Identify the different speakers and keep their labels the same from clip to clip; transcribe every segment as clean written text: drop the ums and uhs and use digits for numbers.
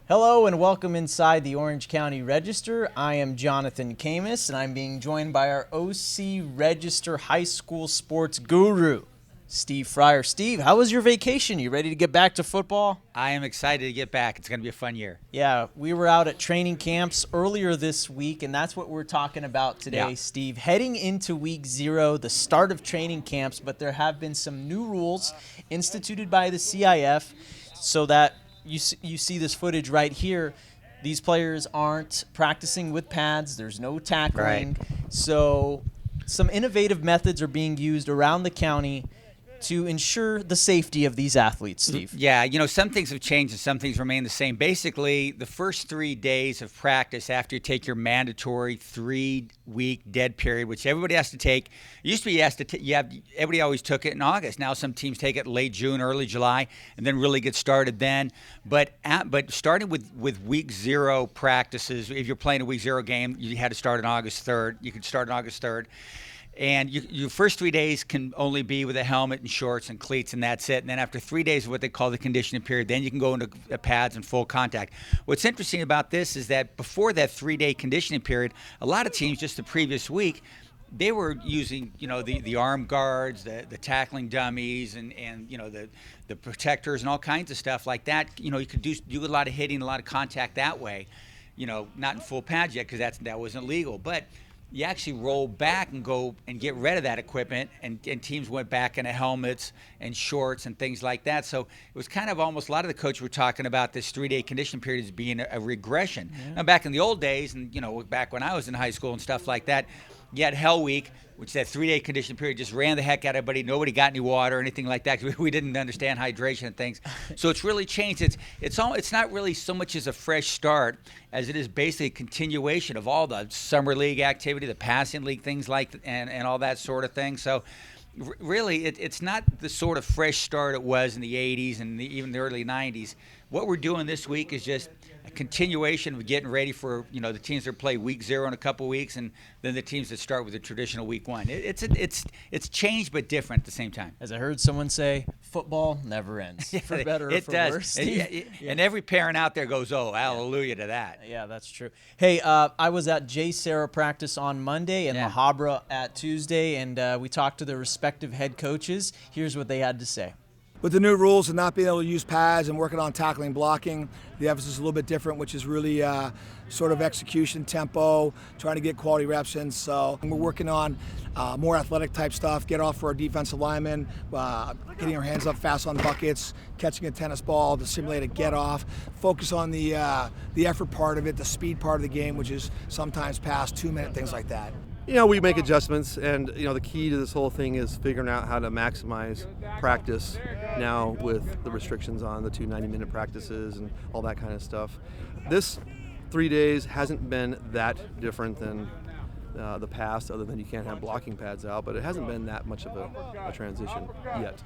Speaker 1: Hello and welcome inside the Orange County Register. I am Jonathan Khamis and I'm being joined by our OC Register High School sports guru, Steve Fryer. Steve, how was your vacation? You ready to get back to football?
Speaker 2: I am excited to get back. It's going to be a fun year.
Speaker 1: Yeah, we were out at training camps earlier this week, and that's what we're talking about today, Steve. Heading into week 0, the start of training camps, but there have been some new rules instituted by the CIF so that you see this footage right here. These players aren't practicing with pads. There's no tackling.
Speaker 2: Right.
Speaker 1: So some innovative methods are being used around the county to ensure the safety of these athletes, Steve.
Speaker 2: Yeah, some things have changed and some things remain the same. Basically, the first 3 days of practice after you take your mandatory 3-week dead period, which everybody has to take. It used to be everybody always took it in August. Now some teams take it late June, early July, and then really get started then. But starting with week 0 practices, if you're playing a week 0 game, you had to start on August 3rd. You could start on August 3rd. And your first 3 days can only be with a helmet and shorts and cleats, and that's it. And then after 3 days of what they call the conditioning period, then you can go into pads and full contact. What's interesting about this is that before that 3-day conditioning period, a lot of teams just the previous week, they were using, the arm guards, the tackling dummies, and the protectors and all kinds of stuff like that. You could do a lot of hitting, a lot of contact that way. Not in full pads yet because that wasn't legal, but you actually roll back and go and get rid of that equipment, and teams went back into helmets and shorts and things like that. So it was kind of almost, a lot of the coaches were talking about this 3-day conditioning period as being a regression. Yeah. Now, back in the old days, and back when I was in high school and stuff like that, you had Hell Week, which that 3-day conditioning period just ran the heck out of everybody. Nobody got any water or anything like that because we didn't understand hydration and things. So it's really changed. It's not really so much as a fresh start as it is basically a continuation of all the summer league activity, the passing league things and all that sort of thing. So really, it's not the sort of fresh start it was in the 80s and even the early 90s. What we're doing this week is just a continuation of getting ready for the teams that play week 0 in a couple weeks, and then the teams that start with the traditional week 1. It's changed but different at the same time.
Speaker 1: As I heard someone say, football never ends. For better or for worse.
Speaker 2: And every parent out there goes, "Oh, hallelujah to that."
Speaker 1: Yeah, that's true. Hey, I was at JSerra practice on Monday and the Habra at Tuesday, and we talked to the respective head coaches. Here's what they had to say.
Speaker 3: With the new rules and not being able to use pads and working on tackling and blocking, the emphasis is a little bit different, which is really sort of execution, tempo, trying to get quality reps in. So we're working on more athletic type stuff, get off for our defensive linemen, getting our hands up fast on buckets, catching a tennis ball to simulate a get off, focus on the effort part of it, the speed part of the game, which is sometimes past 2-minute, things like that.
Speaker 4: We make adjustments, and the key to this whole thing is figuring out how to maximize practice now with the restrictions on the 2 90-minute practices and all that kind of stuff. This 3 days hasn't been that different than the past, other than you can't have blocking pads out, but it hasn't been that much of a transition yet.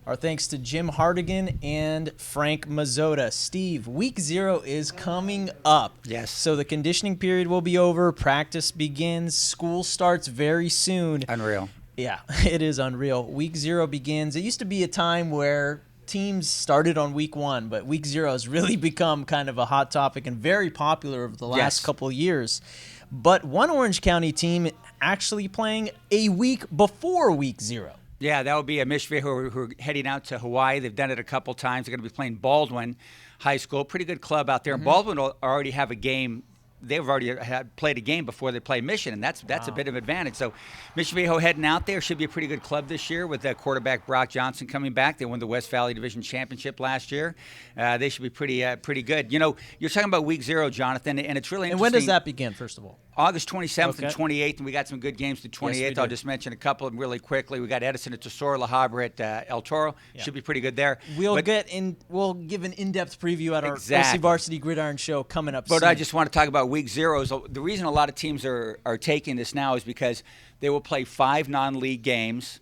Speaker 1: Our thanks to Jim Hartigan and Frank Mazzotta. Steve, week 0 is coming up.
Speaker 2: Yes.
Speaker 1: So the conditioning period will be over. Practice begins. School starts very soon.
Speaker 2: Unreal.
Speaker 1: Yeah, it is unreal. Week 0 begins. It used to be a time where teams started on week 1, but week 0 has really become kind of a hot topic and very popular over the last couple of years. But one Orange County team actually playing a week before week 0. Yeah,
Speaker 2: that would be a Michigan who are heading out to Hawaii. They've done it a couple times. They're going to be playing Baldwin High School, pretty good club out there. Mm-hmm. Baldwin will already have a game. They've already played a game before they play Mission, and that's a bit of an advantage. So Mission Viejo heading out there should be a pretty good club this year with quarterback Brock Johnson coming back. They won the West Valley Division Championship last year. They should be pretty good. You're talking about week 0, Jonathan, and it's really interesting.
Speaker 1: And when does that begin, first of all?
Speaker 2: August 27th and 28th, and we got some good games the 28th. Yes, I'll just mention a couple of them really quickly. We got Edison at Tesoro, La Habra at El Toro. Yeah. Should be pretty good there.
Speaker 1: We'll give an in-depth preview at our OCVarsity Gridiron show coming up soon.
Speaker 2: But I just want to talk about week 0. The reason a lot of teams are taking this now is because they will play 5 non-league games,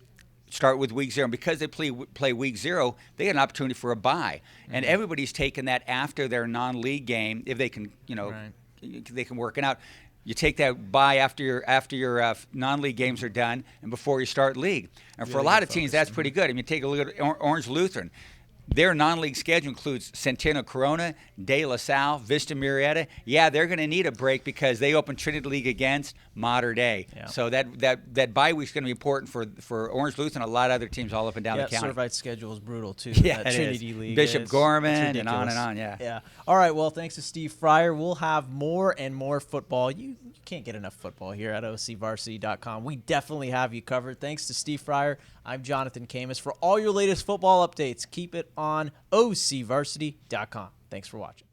Speaker 2: start with week 0. And because they play week 0, they get an opportunity for a bye. Mm-hmm. And everybody's taking that after their non-league game, if they can, they can work it out. You take that bye after your non-league games are done and before you start league. And for a lot of teams, that's pretty good. I mean, take a look at Orange Lutheran. their non-league schedule includes Centeno Corona, De La Salle, Vista Murrieta. Yeah, they're going to need a break because they open Trinity League against Mater Dei.
Speaker 1: Yeah.
Speaker 2: So that bye week's going to be important for Orange Lutheran and a lot of other teams all up and down the county.
Speaker 1: Servite's schedule is brutal too.
Speaker 2: Yeah,
Speaker 1: that
Speaker 2: it
Speaker 1: Trinity
Speaker 2: is.
Speaker 1: League.
Speaker 2: Bishop
Speaker 1: It's
Speaker 2: Gorman and on
Speaker 1: ridiculous.
Speaker 2: and on. Yeah.
Speaker 1: Yeah. All right. Well, thanks to Steve Fryer. We'll have more and more football. You can't get enough football here at OCVarsity.com. We definitely have you covered. Thanks to Steve Fryer. I'm Jonathan Khamis. For all your latest football updates, keep it on OCVarsity.com. Thanks for watching.